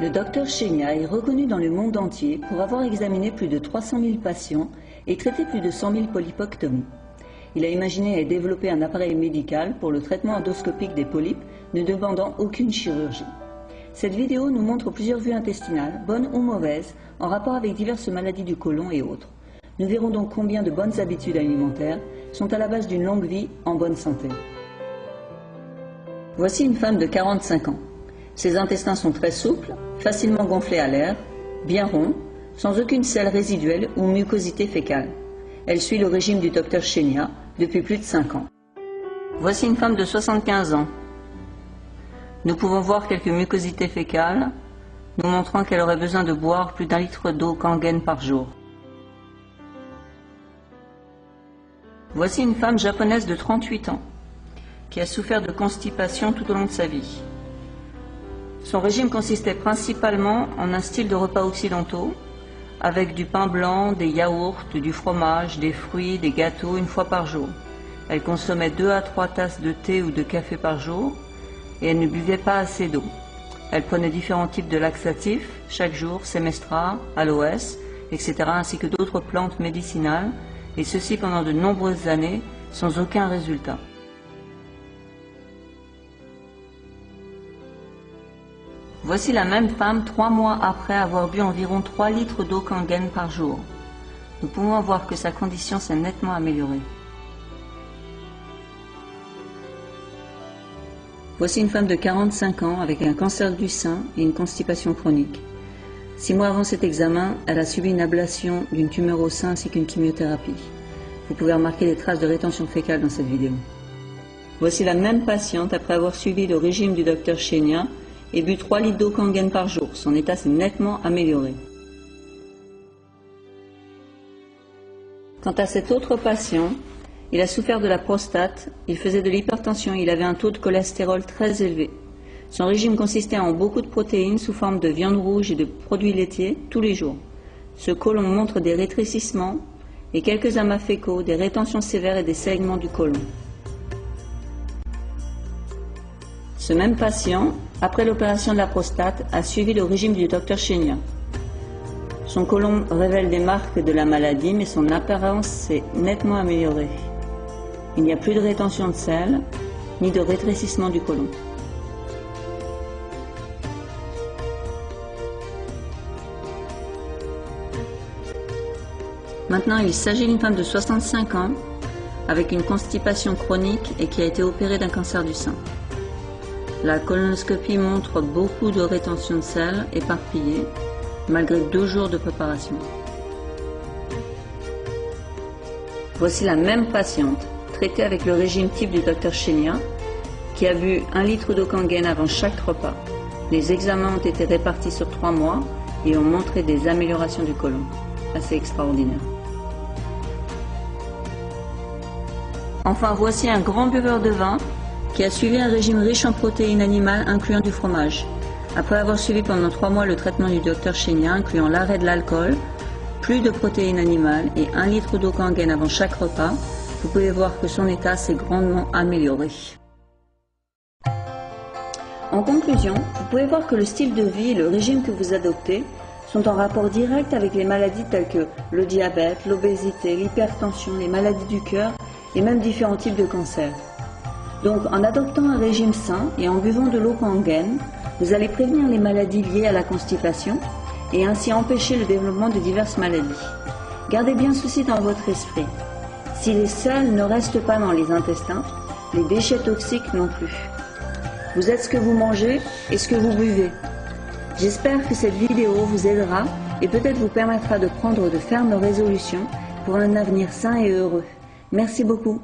Le docteur Chenia est reconnu dans le monde entier pour avoir examiné plus de 300 000 patients et traité plus de 100 000 polypectomies. Il a imaginé et développé un appareil médical pour le traitement endoscopique des polypes ne demandant aucune chirurgie. Cette vidéo nous montre plusieurs vues intestinales, bonnes ou mauvaises, en rapport avec diverses maladies du côlon et autres. Nous verrons donc combien de bonnes habitudes alimentaires sont à la base d'une longue vie en bonne santé. Voici une femme de 45 ans. Ses intestins sont très souples, facilement gonflés à l'air, bien ronds, sans aucune selle résiduelle ou mucosité fécale. Elle suit le régime du docteur Chenia depuis plus de 5 ans. Voici une femme de 75 ans. Nous pouvons voir quelques mucosités fécales, nous montrant qu'elle aurait besoin de boire plus d'1 litre d'eau Kangen par jour. Voici une femme japonaise de 38 ans, qui a souffert de constipation tout au long de sa vie. Son régime consistait principalement en un style de repas occidentaux, avec du pain blanc, des yaourts, du fromage, des fruits, des gâteaux une fois par jour. Elle consommait 2 à 3 tasses de thé ou de café par jour et elle ne buvait pas assez d'eau. Elle prenait différents types de laxatifs chaque jour, Semestra, Aloès, etc. ainsi que d'autres plantes médicinales, et ceci pendant de nombreuses années sans aucun résultat. Voici la même femme 3 mois après avoir bu environ 3 litres d'eau Kangen par jour. Nous pouvons voir que sa condition s'est nettement améliorée. Voici une femme de 45 ans avec un cancer du sein et une constipation chronique. 6 mois avant cet examen, elle a subi une ablation d'une tumeur au sein ainsi qu'une chimiothérapie. Vous pouvez remarquer les traces de rétention fécale dans cette vidéo. Voici la même patiente après avoir suivi le régime du docteur Chenia et bu 3 litres d'eau Kangen par jour. Son état s'est nettement amélioré. Quant à cet autre patient, il a souffert de la prostate, il faisait de l'hypertension, il avait un taux de cholestérol très élevé. Son régime consistait en beaucoup de protéines sous forme de viande rouge et de produits laitiers tous les jours. Ce côlon montre des rétrécissements et quelques amas fécaux, des rétentions sévères et des saignements du côlon. Ce même patient, après l'opération de la prostate, a suivi le régime du docteur Chenia. Son côlon révèle des marques de la maladie, mais son apparence s'est nettement améliorée. Il n'y a plus de rétention de sel, ni de rétrécissement du côlon. Maintenant, il s'agit d'une femme de 65 ans, avec une constipation chronique et qui a été opérée d'un cancer du sein. La colonoscopie montre beaucoup de rétention de sel éparpillée, malgré 2 jours de préparation. Voici la même patiente, traitée avec le régime type du docteur Chenia, qui a bu 1 litre d'eau Kangen avant chaque repas. Les examens ont été répartis sur 3 mois et ont montré des améliorations du côlon. Assez extraordinaire. Enfin, voici un grand buveur de vin qui a suivi un régime riche en protéines animales incluant du fromage. Après avoir suivi pendant 3 mois le traitement du docteur Chenia incluant l'arrêt de l'alcool, plus de protéines animales et 1 litre d'eau Kangen avant chaque repas, vous pouvez voir que son état s'est grandement amélioré. En conclusion, vous pouvez voir que le style de vie et le régime que vous adoptez sont en rapport direct avec les maladies telles que le diabète, l'obésité, l'hypertension, les maladies du cœur et même différents types de cancers. Donc, en adoptant un régime sain et en buvant de l'eau Kangen, vous allez prévenir les maladies liées à la constipation et ainsi empêcher le développement de diverses maladies. Gardez bien ceci dans votre esprit. Si les sels ne restent pas dans les intestins, les déchets toxiques non plus. Vous êtes ce que vous mangez et ce que vous buvez. J'espère que cette vidéo vous aidera et peut-être vous permettra de prendre de fermes résolutions pour un avenir sain et heureux. Merci beaucoup.